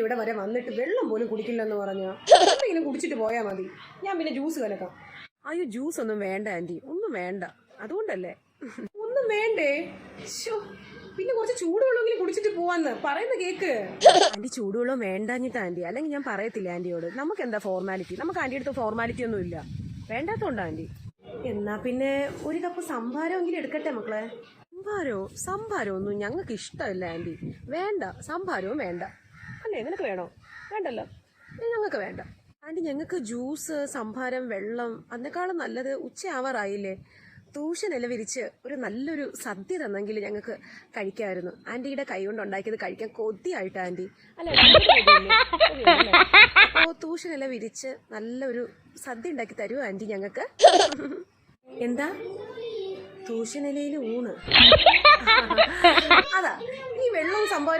ഇവിടെ വരെ വന്നിട്ട് വെള്ളം പോലും കുടിക്കില്ലെന്ന് പറഞ്ഞോ? എന്തെങ്കിലും കുടിച്ചിട്ട് പോയാൽ മതി, ഞാൻ പിന്നെ ജ്യൂസ് കലക്കാം. അയ്യോ ജ്യൂസ് ഒന്നും വേണ്ട ആന്റി, ഒന്നും വേണ്ട. അതുകൊണ്ടല്ലേ. ഒന്നും വേണ്ടേ? പിന്നെ കുറച്ച് ചൂടുവെള്ളമെങ്കിലും കുടിച്ചിട്ട് പോവാന്ന് പറയുന്ന കേക്ക്. ആന്റി ചൂടുവെള്ളം വേണ്ടാഞ്ഞിട്ട് ആന്റി, അല്ലെങ്കിൽ ഞാൻ പറയത്തില്ല ആന്റിയോട്. നമുക്ക് എന്താ ഫോർമാലിറ്റി? നമുക്ക് ആന്റി അടുത്ത് ഫോർമാലിറ്റി ഒന്നും ഇല്ല. വേണ്ടാത്തോണ്ട് ആന്റി. എന്നാ പിന്നെ ഒരു കപ്പ് സംഭാരമെങ്കിലും എടുക്കട്ടെ മക്കളെ. സംഭാരോ ഒന്നും ഞങ്ങൾക്ക് ഇഷ്ടമല്ല ആന്റി. വേണ്ട, സംഭാരവും വേണ്ട. അല്ലേ, നിനക്ക് വേണോ? വേണ്ടല്ലോ, ഞങ്ങൾക്ക് വേണ്ട ആന്റി. ഞങ്ങൾക്ക് ജ്യൂസ്, സംഭാരം, വെള്ളം അതിനേക്കാളും നല്ലത് ഉച്ചയാവാറായില്ലേ, തൂഷനില വിരിച്ച് ഒരു നല്ലൊരു സദ്യ തന്നെങ്കിൽ ഞങ്ങൾക്ക് കഴിക്കാമായിരുന്നു. ആന്റിയുടെ കൈ കൊണ്ട് ഉണ്ടാക്കിയത് കഴിക്കാൻ കൊതിയായിട്ട് ആന്റി. അല്ലേ, അപ്പോൾ തൂഷനില വിരിച്ച് നല്ലൊരു സദ്യ ഉണ്ടാക്കി തരുമോ ആന്റി ഞങ്ങൾക്ക്? എന്താ തൂഷനിലയിൽ ഊണ്? അതാ ഈ വെള്ളവും സംഭാരവും